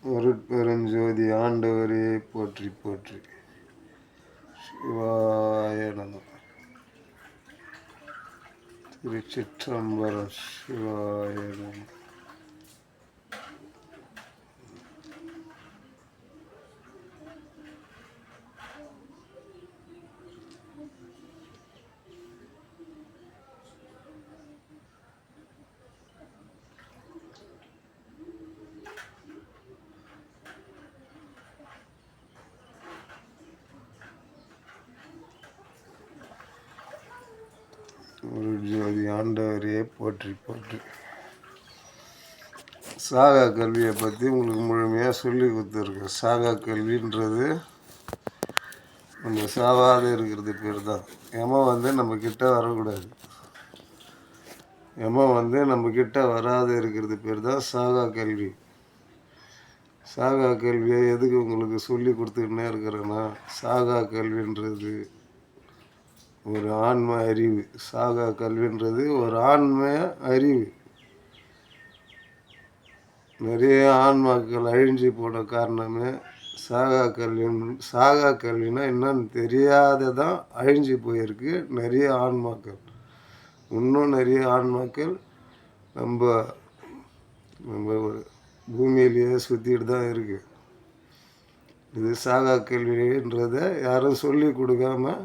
அருட்பெருஞ்சோதி ஆண்டவரே போற்றி போற்றி. சிவாய நம. திருச்சிற்றம்பலம். சிவாய நம. ஜோதி ஆண்டவரே போற்றி போற்றி. சாகா கல்வியை பற்றி உங்களுக்கு முழுமையாக சொல்லி கொடுத்துருக்கேன். சாகா கல்வின்றது நம்ம சாவாத இருக்கிறது பேர் தான். யமன் நம்ம கிட்ட வரக்கூடாது. யமன் நம்ம கிட்ட வராது இருக்கிறது பேர் தான் சாகா கல்வி. சாகா கல்வியை எதுக்கு உங்களுக்கு சொல்லி கொடுத்துக்கிட்டே இருக்கிறேன்னா, சாகா கல்வின்றது ஒரு ஆன்ம அறிவு. சாகா கல்வின்றது ஒரு ஆன்ம அறிவு. நிறைய ஆன்மாக்கள் அழிஞ்சு போன காரணமே சாகா சாகா கல்வினா என்னன்னு தெரியாததான் அழிஞ்சு போயிருக்கு நிறைய ஆன்மாக்கள். இன்னும் நிறைய ஆன்மாக்கள் நம்ம நம்ம பூமியிலேயே சுற்றிட்டு தான் இருக்குது. இது சாகா கல்வின்றதை யாரும் சொல்லி கொடுக்காம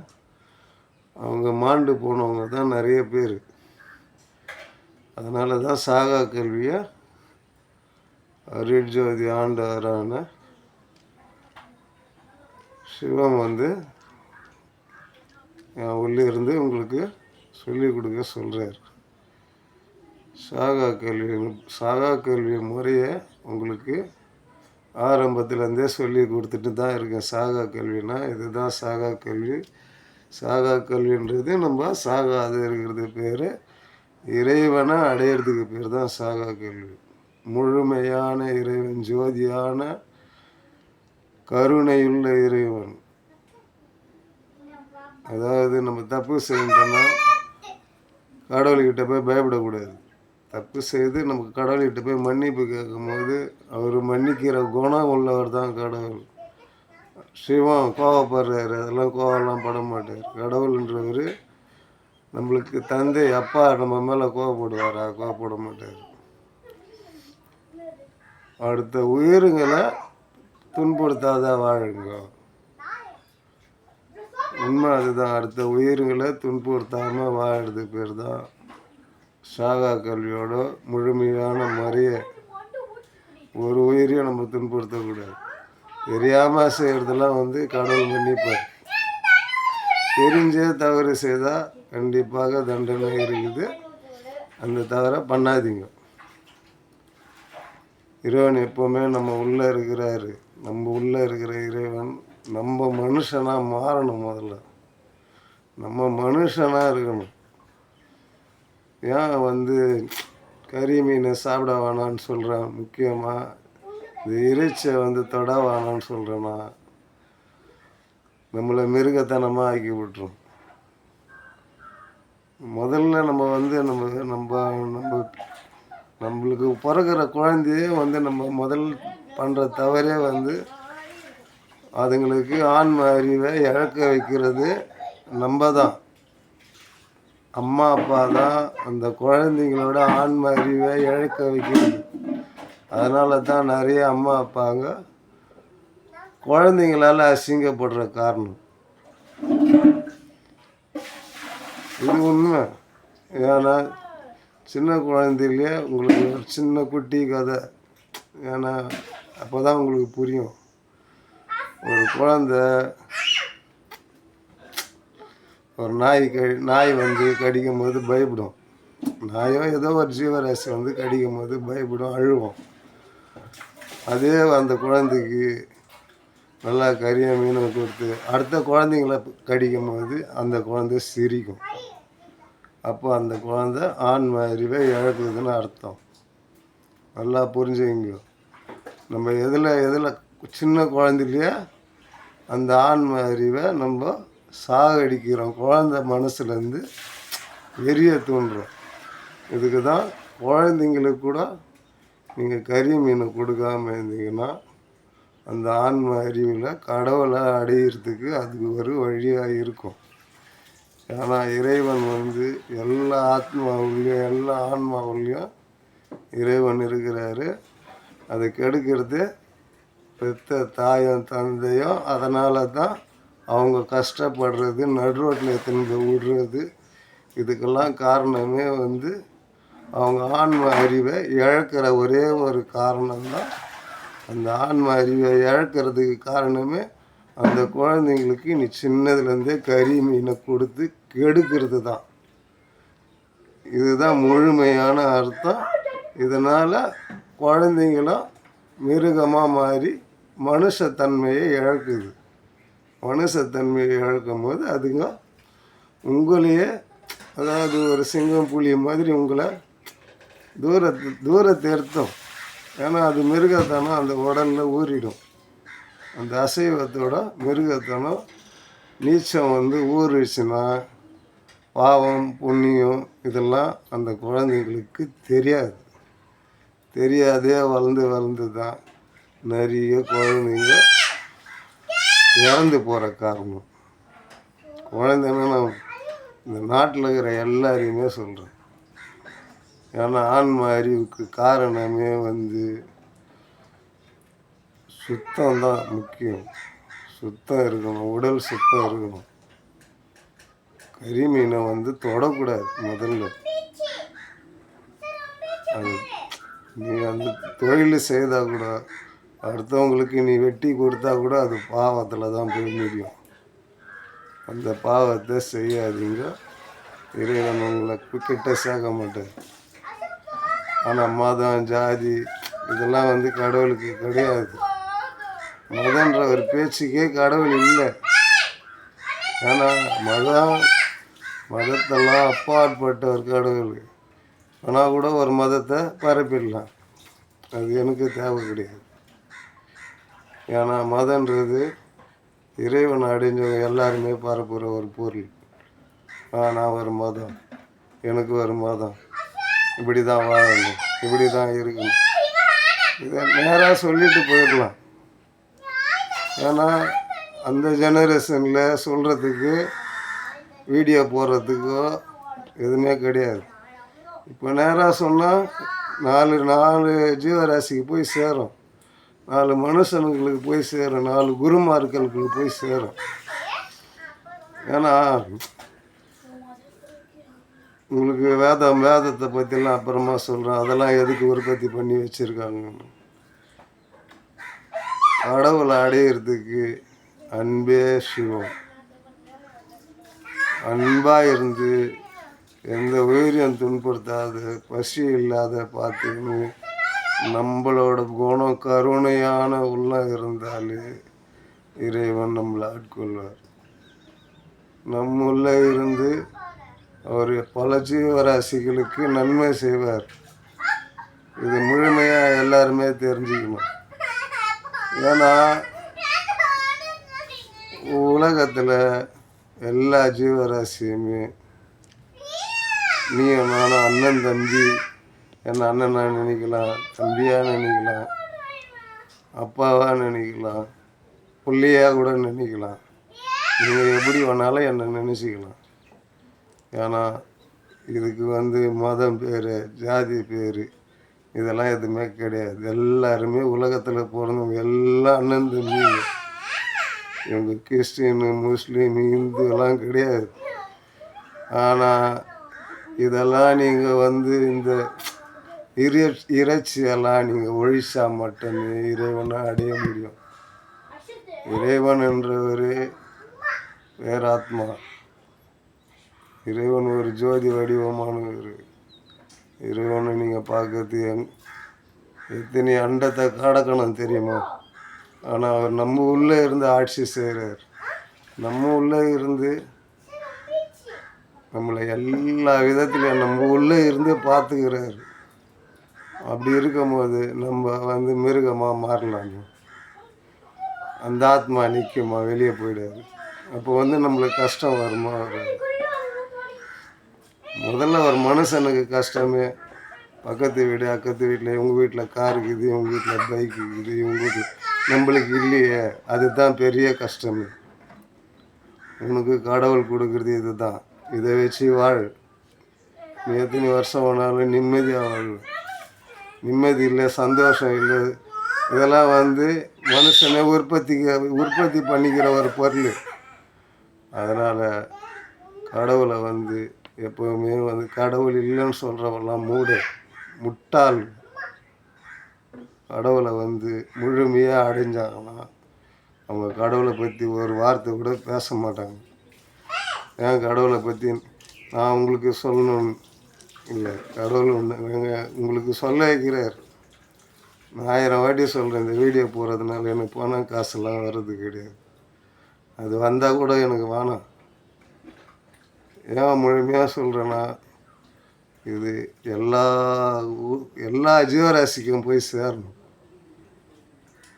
அவங்க மாண்டு போனவங்க தான் நிறைய பேர். அதனால தான் சாகா கல்வியை அருட்ஜோதி ஆண்டவரான சிவம் என் உள்ளே இருந்து உங்களுக்கு சொல்லி கொடுக்க சொல்கிறார். சாகா கல்வி முறையை உங்களுக்கு ஆரம்பத்துலேருந்தே சொல்லி கொடுத்துட்டு தான் இருக்கேன். சாகா கல்வினா இதுதான் சாகா கல்வி. சாகா கல்வின்றது நம்ம சாகாது இருக்கிறது பேர். இறைவனை அடையிறதுக்கு பேர் தான் சாகா கல்வி. முழுமையான இறைவன், ஜோதியான கருணையுள்ள இறைவன். அதாவது நம்ம தப்பு செஞ்சோம்னா கடவுள்கிட்ட போய் பயப்படக்கூடாது. தப்பு செய்து நமக்கு கடவுள்கிட்ட போய் மன்னிப்பு கேட்கும்போது அவர் மன்னிக்கிற குணம் உள்ளவர் தான் கடவுள். சிவம் கோவப்படுறாரு, அதெல்லாம் கோவம்லாம் பட மாட்டார். கடவுள்ன்றவர் நம்மளுக்கு தந்தை, அப்பா நம்ம மேலே கோவப்படுவாரா? கோவப்பட மாட்டார். அடுத்த உயிருங்களை துன்புறுத்தாத வாழுங்க. உண்மை அதுதான். அடுத்த உயிர்களை துன்புறுத்தாமல் வாழறது பேர் தான் சாகா கல்வியோட முழுமையான முறையை. ஒரு உயிரையும் நம்ம துன்புறுத்தக்கூடாது. தெரியாமல் செய்கிறதெல்லாம் கடவுள் மன்னிப்பார். தெரிஞ்சே தவறு செய்தால் கண்டிப்பாக தண்டனை இருக்குது. அந்த தவறை பண்ணாதீங்க. இறைவன் எப்போவுமே நம்ம உள்ளே இருக்கிறாரு. நம்ம உள்ளே இருக்கிற இறைவன் நம்ம மனுஷனாக மாறணும். முதல்ல நம்ம மனுஷனாக இருக்கணும். ஏன் கறி மீனை சாப்பிட வேணான்னு சொல்கிறேன்? முக்கியமாக இந்த இறைச்சியை தொட வேணான்னு சொல்கிறேன்னா, நம்மளை மிருகத்தனமாக ஆக்கி விட்டுரும். முதல்ல நம்ம நம்ம நம்ம நம்ம நம்மளுக்கு பிறகுற குழந்தையே நம்ம முதல் பண்ணுற தவறே அதுங்களுக்கு ஆன்ம அறிவை இழக்க வைக்கிறது நம்ம தான். அம்மா அப்பா தான் அந்த குழந்தைங்களோட ஆன்ம அறிவை இழக்க வைக்கிறது. அதனால தான் நிறைய அம்மா அப்பாங்க குழந்தைங்களால் அசிங்கப்படுற காரணம் இது உண்மை. ஏன்னா சின்ன குழந்தையிலே உங்களுக்கு ஒரு சின்ன குட்டி கதை. ஏன்னா அப்போ தான் உங்களுக்கு புரியும். ஒரு குழந்த ஒரு நாய் கடிக்கும் போது பயப்படும். நாயோ ஏதோ ஒரு ஜீவராசி கடிக்கும் போது பயப்படும், அழுவோம். அதே அந்த குழந்தைக்கு நல்லா கறியை மீனை கொடுத்து அடுத்த குழந்தைங்கள கடிக்கும் போது அந்த குழந்தை சிரிக்கும். அப்போ அந்த குழந்தை ஆன்ம அறிவை இழக்குதுன்னு அர்த்தம். நல்லா புரிஞ்சுங்க. நம்ம எதில் சின்ன குழந்தையிலேயே அந்த ஆன்ம அறிவை நம்ம சாகடிக்கிறோம். குழந்தை மனசுலேருந்து வெறிய தூண்டுறோம். இதுக்கு தான் குழந்தைங்களுக்கு கூட நீங்கள் கறி மீன் கொடுக்காம இருந்தீங்கன்னா அந்த ஆன்ம அறிவில் கடவுளை அடையிறதுக்கு அது ஒரு வழியாக இருக்கும். ஏன்னா இறைவன் வந்து எல்லா ஆத்மாவுலேயும் எல்லா ஆன்மாவுலேயும் இறைவன் இருக்கிறாரு. அதை கெடுக்கிறது பெத்த தாயும் தந்தையும். அதனால தான் அவங்க கஷ்டப்படுறது, நடு ரோட்டில் எத்தனை விடுறது. இதுக்கெல்லாம் காரணமே வந்து அவங்க ஆன்ம அறிவை இழக்கிற ஒரே ஒரு காரணம்தான். அந்த ஆன்ம அறிவை இழக்கிறதுக்கு காரணமே அந்த குழந்தைங்களுக்கு நீ சின்னதுலேருந்தே கறி மீனை கொடுத்து கெடுக்கிறது தான். இதுதான் முழுமையான அர்த்தம். இதனால் குழந்தைங்களும் மிருகமாக மாறி மனுஷத்தன்மையை இழக்குது. மனுஷத்தன்மையை இழக்கும் போது அதுங்க உங்களையே, அதாவது ஒரு சிங்கம் புலி மாதிரி உங்களை தூரத்தை எடுத்தோம். ஏன்னா அது மிருகத்தனம் அந்த உடலில் ஊறிடும். அந்த அசைவத்தோட மிருகத்தனம் நீச்சம் வந்து ஊறிடுச்சுன்னா பாவம் புண்ணியம் இதெல்லாம் அந்த குழந்தைங்களுக்கு தெரியாதே வளர்ந்து தான் நிறைய குழந்தைங்க இறந்து போகிற காரணம். குழந்தைன்னா நான் இந்த நாட்டில் இருக்கிற எல்லாரையுமே சொல்கிறேன். ஏன்னா ஆன்ம அறிவுக்கு காரணமே வந்து சுத்தம் தான் முக்கியம். சுத்தம் இருக்கணும், உடல் சுத்தம் இருக்கணும். கறி மீனை வந்து தொடக்கூடாது முதல்ல. அது நீ அந்த தொழில் செய்தால் கூட அடுத்தவங்களுக்கு நீ வெட்டி கொடுத்தா கூட அது பாவத்தில் தான் போய் முடியும். அந்த பாவத்தை செய்யாதீங்க. இறைவன் உங்களை கிட்ட சேர்க்க மாட்டார். ஆனால் மதம் ஜாதி இதெல்லாம் வந்து கடவுளுக்கு கிடையாது. மதன்ற ஒரு பேச்சுக்கே கடவுள் இல்லை. ஏன்னா மதத்தெல்லாம் அப்பாற்பட்ட ஒரு கடவுள். ஆனால் கூட ஒரு மதத்தை பரப்பிடலாம். அது எனக்கு தேவை கிடையாது. ஏன்னா மதன்றது இறைவன் அடைஞ்சவங்க எல்லாருமே பரப்புகிற ஒரு பொருள். நான் ஒரு மதம், எனக்கு ஒரு மதம், இப்படி தான் வாழணும், இப்படி தான் இருக்கணும், இதை நேராக சொல்லிட்டு போயிடலாம். ஏன்னா அந்த ஜெனரேஷனில் சொல்கிறதுக்கு வீடியோ போடுறதுக்கோ எதுவுமே கிடையாது. இப்போ நேராக சொன்னால் நாலு ஜீவராசிக்கு போய் சேரும், 4 மனுஷனுங்களுக்கு போய் சேரும், 4 குருமார்களுக்கு போய் சேரும். ஏன்னா உங்களுக்கு வேதத்தை பற்றிலாம் அப்புறமா சொல்கிறேன். அதெல்லாம் எதுக்கு உற்பத்தி பண்ணி வச்சுருக்காங்கன்னு. கடவுளை அடையிறதுக்கு அன்பே சிவம். அன்பாக இருந்து எந்த உயிரையும் துன்புறுத்தாத, பசி இல்லாத பார்த்துக்கணும். நம்மளோட குணம் கருணையான உள்ளம் இருந்தாலே இறைவன் நம்மளை ஆட்கொள்வார். நம்முள்ள இருந்து அவர் பல ஜீவராசிகளுக்கு நன்மை செய்வார். இது முழுமையாக எல்லாருமே தெரிஞ்சுக்கணும். ஏன்னா உலகத்தில் எல்லா ஜீவராசியுமே நீயும் நானும் அண்ணன் தம்பி, என்ன அண்ணனாக நினைக்கலாம், தம்பியாக நினைக்கலாம், அப்பாவாக நினைக்கலாம், பிள்ளையாக கூட நினைக்கலாம். நீங்கள் எப்படி வேணாலும் என்னை நினச்சிக்கலாம். ஏன்னா இதுக்கு வந்து மதம் பேர், ஜாதி பேர் இதெல்லாம் எதுவுமே கிடையாது. எல்லாருமே உலகத்தில் பிறந்தவங்க எல்லாம் அண்ணன் தம்பி. இவங்க கிறிஸ்டின், முஸ்லீம், இந்து எல்லாம் கிடையாது. ஆனால் இதெல்லாம் நீங்கள் வந்து இந்த இறைச்சியெல்லாம் நீங்கள் ஒழிச்சா மட்டுமே இறைவனை அடைய முடியும். இறைவன் என்றவர் வேறாத்மா. இறைவன் ஒரு ஜோதி வடிவமானவர். இறைவனை நீங்கள் பார்க்கறது எத்தனை அண்டத்தை கடக்கணும் தெரியுமா? ஆனால் அவர் நம்ம உள்ளே இருந்து ஆட்சி செய்கிறார். நம்ம உள்ளே இருந்து நம்மளை எல்லா விதத்துலையும் நம்ம உள்ளே இருந்து பார்த்துக்கிறார். அப்படி இருக்கும்போது நம்ம வந்து மிருகமாக மாறலாம். அந்த ஆத்மா நிற்குமா, வெளியே போயிடாது. அப்போ வந்து நம்மளுக்கு கஷ்டம் வருமா வராது. முதல்ல ஒரு மனுஷனுக்கு கஷ்டமே பக்கத்து வீடு அக்கத்து வீட்டில் இவங்க வீட்டில் கார் இருக்குது, இவங்க வீட்டில் பைக் இருக்குது, இவங்க வீட்டில் நம்மளுக்கு இல்லையே. அதுதான் பெரிய கஷ்டம். உனக்கு கடவுள் கொடுக்குறது இது தான். இதை வச்சு வாழ். நீ எத்தனை வருஷம் ஆனாலும் நிம்மதியாக வாழ். நிம்மதி இல்லை, சந்தோஷம் இல்லை. இதெல்லாம் மனுஷனை உற்பத்தி பண்ணிக்கிற ஒரு பொருள். அதனால் கடவுளை எப்போவுமே கடவுள் இல்லைன்னு சொல்கிறவெல்லாம் முட்டாள். கடவுளை முழுமையாக அடைஞ்சாங்கன்னா அவங்க கடவுளை பற்றி ஒரு வார்த்தை கூட பேச மாட்டாங்க. ஏன் கடவுளை பற்றி நான் உங்களுக்கு சொல்லணும் இல்லை, கடவுள் உங்களுக்கு சொல்ல வைக்கிறார். நான் 1000 வாட்டி சொல்கிறேன். இந்த வீடியோ போகிறதுனால எனக்கு பணம் காசுலாம் வர்றது கிடையாது. அது வந்தால் கூட எனக்கு வேணாம். ஏன் முழுமையாக சொல்கிறேன்னா, இது எல்லா ஜீவராசிக்கும் போய் சேரணும்.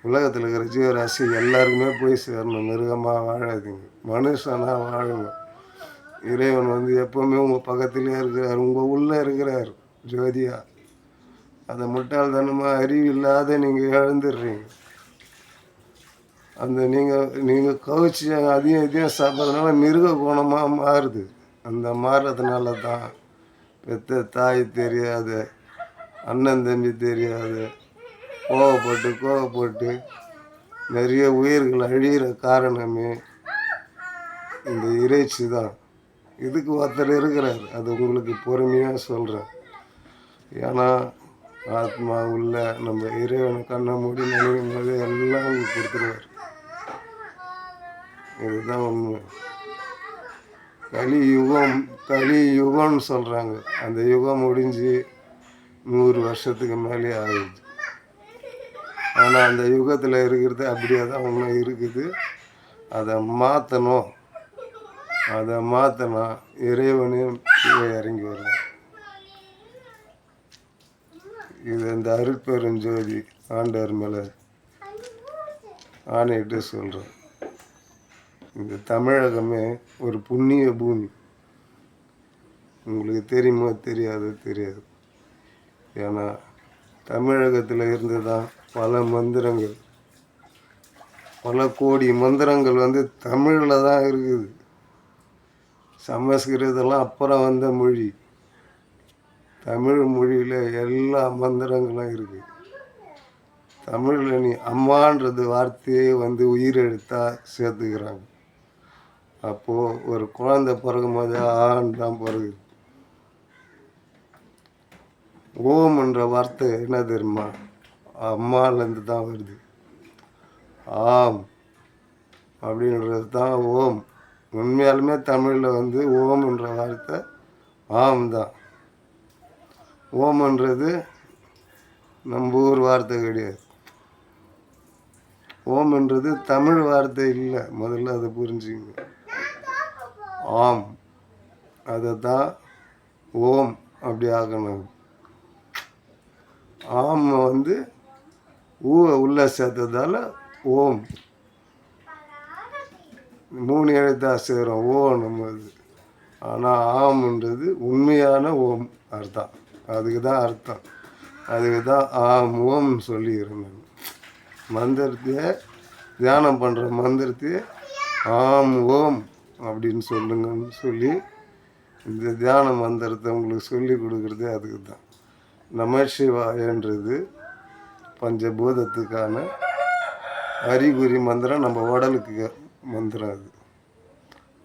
உலகத்தில் இருக்கிற ஜீவராசி எல்லாருக்குமே போய் சேரணும். மிருகமாக வாழாதீங்க, மனுஷனாக வாழுங்க. இறைவன் எப்போவுமே உங்கள் பக்கத்துலேயே இருக்கிறார், உங்கள் உள்ளே இருக்கிறார் ஜோதியா. அதை முட்டாள்தனமாக அறிவு இல்லாத நீங்கள் இழந்துடுறீங்க. நீங்கள் கவிச்சு அதையும் இதையும் சாப்பிட்றதுனால மிருக குணமாக மாறுது. அந்த மாறுறதுனால தான் பெத்த தாய் தெரியாத, அண்ணன் தம்பி தெரியாத, கோவப்பட்டு நிறைய உயிர்கள் அழிகிற காரணமே இந்த இறைச்சி தான். இதுக்கு ஒருத்தர் இருக்கிறார், அது உங்களுக்கு பொறுமையாக சொல்கிறேன். ஏன்னா ஆத்மா உள்ள நம்ம இறைவனை கண்ணை மூடி நினைக்கும் போது எல்லாம் உங்களுக்கு கொடுத்துருவார். இதுதான் உண்மை. கலியுகம்னு சொல்கிறாங்க. அந்த யுகம் முடிஞ்சு 100 வருஷத்துக்கு மேலே ஆகுது. ஆனால் அந்த யுகத்தில் இருக்கிறது அப்படியே தான் ஒன்றும் இருக்குது. அதை மாற்றணும். அதை மாற்றினா இறைவனையும் கீழே இறங்கி வருவார். இது இந்த அருட்பெருஞ்சோதி ஆண்டவர் மேலே ஆணையிட்டு சொல்கிறேன். இந்த தமிழகமே ஒரு புண்ணிய பூமி. உங்களுக்கு தெரியுமோ தெரியாது. ஏன்னா தமிழகத்தில் இருந்து தான் பல மந்திரங்கள், பல கோடி மந்திரங்கள் தமிழில் தான் இருக்குது. சமஸ்கிருதெல்லாம் அப்புறம் வந்த மொழி. தமிழ் மொழியில் எல்லா மந்திரங்களும் இருக்குது. தமிழில் நீ அம்மான்றது வார்த்தையே உயிரெழுத்தாக சேர்த்துக்கிறாங்க. அப்போது ஒரு குழந்தை பிறக்கும் போது ஆண் தான் பிறகுது. ஓம்ன்ற வார்த்தை என்ன தெரியுமா? அம்மாலேருந்து தான் வருது. ஆம் அப்படின்றது தான் ஓம். உண்மையாலுமே தமிழில் ஓம்ன்ற வார்த்தை ஆம் தான். ஓம்ன்றது நம்ம ஊர் வார்த்தை கிடையாது. ஓம்ன்றது தமிழ் வார்த்தை இல்லை. முதல்ல அதை புரிஞ்சுங்க. ஆம், அதை தான் ஓம் அப்படி ஆக்கணும். ஆம் ஊவை உள்ள சேர்த்ததால் ஓம். 3 எழுத்தா சேரும் ஓ நம்மது. ஆனால் ஆம்ன்றது உண்மையான ஓம் அர்த்தம். அதுக்கு தான் அர்த்தம். அதுக்கு தான் ஆம் ஓம்னு சொல்லிக்கிறேன். மந்திரத்தையே தியானம் பண்ணுற மந்திரத்தையே ஆம் ஓம் அப்படின்னு சொல்லுங்கன்னு சொல்லி இந்த தியான மந்திரத்தை உங்களுக்கு சொல்லி கொடுக்குறதே அதுக்கு தான். நமசிவாயன்றது பஞ்சபூதத்துக்கான அறிகுறி மந்திரம், நம்ம உடலுக்கு மந்திரம் அது.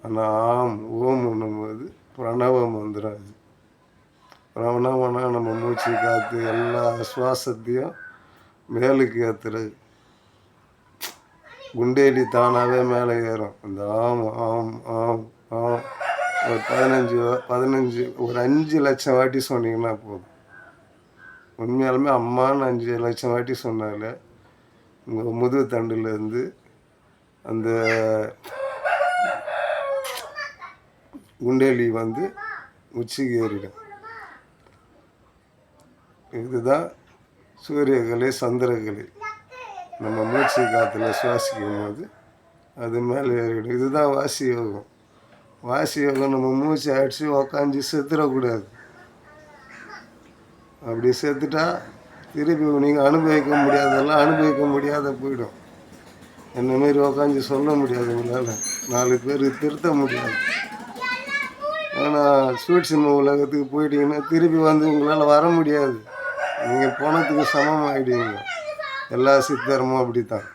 ஆனால் ஆம் ஓம்னும்போது பிரணவ மந்திரம் அது. பிரணவம்னா நம்ம மூச்சு காற்று எல்லா சுவாசத்தையும் மேலுக்கு ஏற்றுறது. குண்டேலி தானாகவே மேலே ஏறும். இந்த ஆம் ஆம் ஆம் ஆம் ஒரு 15 ஒரு 5 லட்சம் வாட்டி சொன்னீங்கன்னா போதும். உண்மையாலுமே அம்மான்னு 5 லட்சம் வாட்டி சொன்னாலே உங்கள் முதுகு தண்டுலேருந்து அந்த குண்டேலி உச்சிக்கு ஏறிடும். இதுதான் சூரியகலை சந்திரகலை. நம்ம மூச்சு காற்றுல சுவாசிக்கும் போது அது மேலே ஏறிடும். இதுதான் வாசி யோகம். வாசி யோகம் நம்ம மூச்சு அடித்து உக்காஞ்சி செத்துடக்கூடாது. அப்படி செத்துட்டா திருப்பி நீங்கள் அனுபவிக்க முடியாதெல்லாம் அனுபவிக்க முடியாத போயிடும். என்ன மாரி உக்காந்து சொல்ல முடியாது உங்களால், 4 பேர் திருத்த முடியாது. ஏன்னா சூட்சும உலகத்துக்கு போயிட்டீங்கன்னா திருப்பி வந்து உங்களால் வர முடியாது. நீங்கள் போனதுக்கு சமமாகிடுவீங்க. எல்லா சித்தருமும் அப்படித்தான்.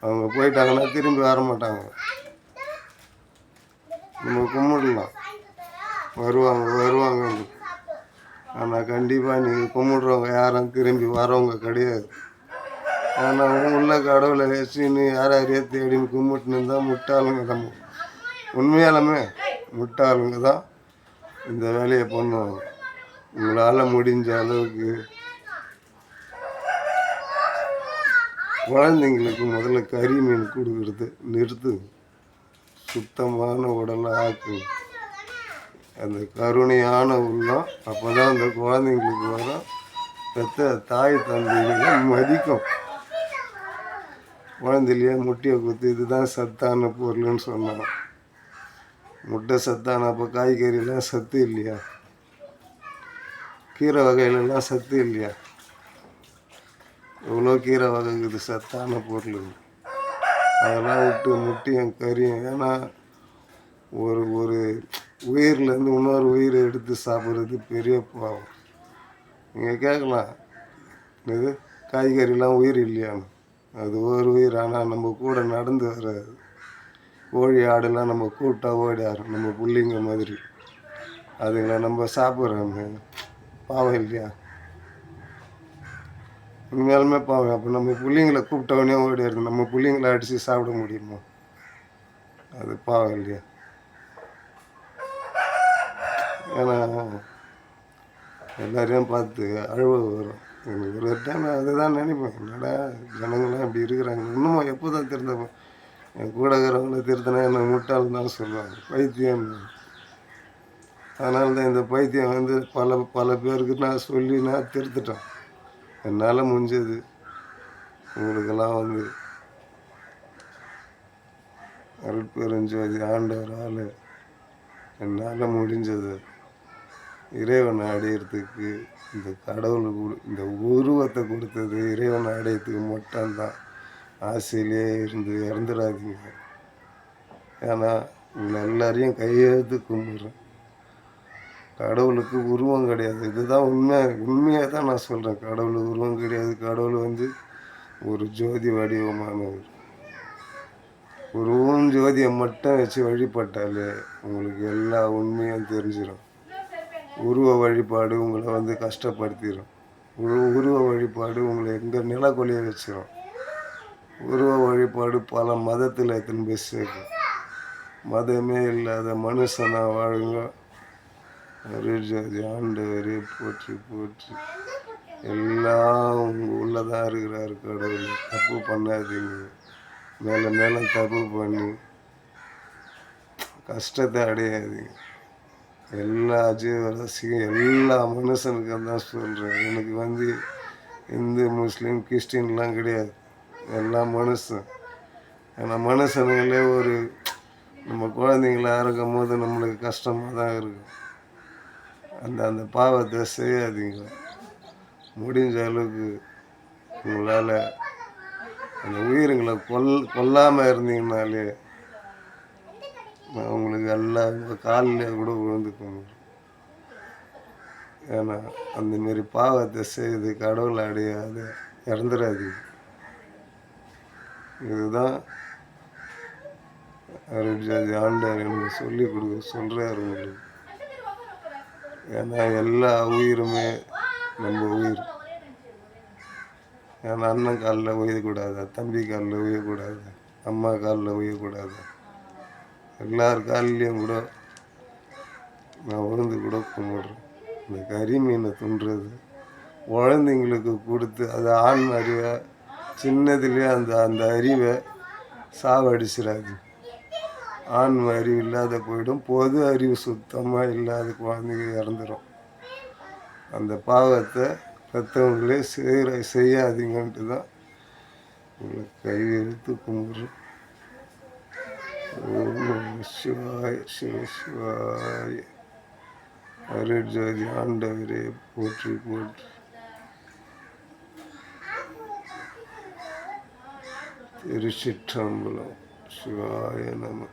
அவங்க போயிட்டாங்கன்னா திரும்பி வர மாட்டாங்க. நம்ம கும்பிடலாம், வருவாங்க. ஆனால் கண்டிப்பாக நீங்கள் கும்பிடுறவங்க யாரும் திரும்பி வரவங்க கிடையாது. ஆனால் உள்ள கடவுளை வச்சுன்னு யாரையே தேடின்னு கும்பிட்டுன்னு இருந்தால் முட்டாளுங்க. நம்ம உண்மையாலுமே முட்டாளுங்க தான் இந்த வேலையை பண்ணுவாங்க. உங்களால் முடிஞ்ச அளவுக்கு குழந்தைங்களுக்கு முதல்ல கறி மீன் கொடுக்கறது நிறுத்து. சுத்தமான உடலை ஆக்கு. அந்த கருணையான உள்ளம் அப்போ தான் அந்த குழந்தைங்களுக்கு வர பெற்ற தாய் தந்தைகளை மதிக்கும். குழந்தையிலேயே முட்டையை குத்து இதுதான் சத்தான பொருள்னு சொன்னாங்க. முட்டை சத்தான அப்போ காய்கறிலாம் சத்து இல்லையா? கீரை வகையிலலாம் சத்து இல்லையா? எவ்வளோ கீரை வகை இருக்குது சத்தான பொருள். அதெல்லாம் விட்டு முட்டையும் கறியும். ஏன்னா ஒரு ஒரு உயிர்லேருந்து இன்னொரு உயிரை எடுத்து சாப்பிட்றது பெரிய பாவம். நீங்கள் கேட்கலாம், இது காய்கறிலாம் உயிர் இல்லையான்னு. அது ஒரு உயிர். ஆனால் நம்ம கூட நடந்து வராது. கோழி ஆடுலாம் நம்ம கூட்டாக ஓடியாரும் நம்ம பிள்ளைங்க மாதிரி. அதுங்களை நம்ம சாப்பிட்றோமே, பாவம் இல்லையா? உண்மையாலுமே பாவம். அப்போ நம்ம பிள்ளைங்களை கூப்பிட்டவனே ஓடியாரு. நம்ம பிள்ளைங்களை அடித்து சாப்பிட முடியுமா? அது பாவம் இல்லையா? ஏன்னா எல்லாரையும் பார்த்து அழுவ வரும். எனக்கு ஒரு டைம் அதுதான் நினைப்பேன், என்னடா ஜனங்களாம் இப்படி இருக்கிறாங்க. இன்னமும் எப்போ தான் திருந்தப்போ? என் கூட இருக்கிறவங்கள திருத்தினா என்னை முட்டாள்னு தான் சொல்லுவாங்க, பைத்தியம். அதனால தான் இந்த பைத்தியம் வந்து பல பேருக்கு நான் சொல்லி நான் திருத்திட்டேன். என்னால் முடிஞ்சது உங்களுக்கெல்லாம் வந்து அருட்பெருஞ்சோதி ஆண்டவரால் என்னால் முடிஞ்சது இறைவனை அடையிறதுக்கு இந்த கடவுள் இந்த உருவத்தை கொடுத்தது இறைவனை அடையிறதுக்கு மட்டும்தான். ஆசையிலே இருந்து இறந்துடாதீங்க. ஏன்னா உங்களை எல்லாரையும் கையெழுத்து கும்பிட்றேன். கடவுளுக்கு உருவம் கிடையாது. இதுதான் உண்மையாக தான் நான் சொல்கிறேன். கடவுளுக்கு உருவம் கிடையாது. கடவுள் வந்து ஒரு ஜோதி வடிவமானவர். உருவம் ஜோதியை மட்டும் வச்சு வழிபட்டாலே உங்களுக்கு எல்லா உண்மையும் தெரிஞ்சிடும். உருவ வழிபாடு உங்களை வந்து கஷ்டப்படுத்திடும். உருவ வழிபாடு உங்களை எங்கே நிலக்கொலிய வச்சிடும். உருவ வழிபாடு பல மதத்தில் எத்தனை போய் சேர்க்கும். மதமே இல்லாத மனுஷனாக வாழுங்க. அருட்ஜோதி ஆண்டவரே போற்றி போற்றி. எல்லாம் உள்ளதான் இருக்கிறாரு கடவுள். தப்பு பண்ணாதீங்க. மேலே மேலே தப்பு பண்ணி கஷ்டத்தை அடையாதீங்க. எல்லா ஜீவராசியும் எல்லா மனுஷனுக்கும் தான் சொல்கிறேன். எனக்கு வந்து இந்து முஸ்லீம் கிறிஸ்டின்லாம் கிடையாது. எல்லா மனுஷன். ஏன்னா மனுஷனுங்களே ஒரு நம்ம குழந்தைங்கள இறக்கும் போது நம்மளுக்கு கஷ்டமாக தான் இருக்கும். அந்த பாவத்தை செய்யாதீங்க. முடிஞ்ச அளவுக்கு உங்களால் அந்த உயிர்களை கொல்லாமல் இருந்தீங்கனாலே நான் உங்களுக்கு எல்லாம் உங்கள் காலில் கூட விழுந்துக்கோங்க. ஏன்னா அந்தமாரி பாவத்தை செய்து கடவுளை அடையாது இறந்துடாதீங்க. இதுதான் அருட்ஜோதி ஆண்டவர் எனக்கு சொல்லி சொல்கிறாரு உங்களுக்கு. ஏன்னா எல்லா உயிருமே நம்ம உயிர். ஏன்னா அண்ணன் காலில் உயக்கூடாது, தம்பி காலில் உயக்கூடாது, அம்மா காலில் உயக்கூடாது. எல்லார் காலிலையும் கூட நான் உழுந்து கூட கும்பிட்றேன். இந்த கறி மீனை துண்டுறது குழந்தைங்களுக்கு கொடுத்து அது ஆண் அறிவை சின்னதுலேயே அந்த அறிவை சாவடிச்சிடாது. ஆண் அறிவு இல்லாத போயிடும். பொது அறிவு சுத்தமாக இல்லாத குழந்தைங்க இறந்துடும். அந்த பாவத்தை பெற்றவங்களே செய்யாதீங்கன்ட்டு தான் உங்களுக்கு கையெழுத்து கும்பிட்றேன். ஓம் சிவாய சிவ சிவாய. அருட்ஜோதி ஆண்டவரே போற்றி போற்றி. திருச்சிற்றம்பலம். சிவாய நம.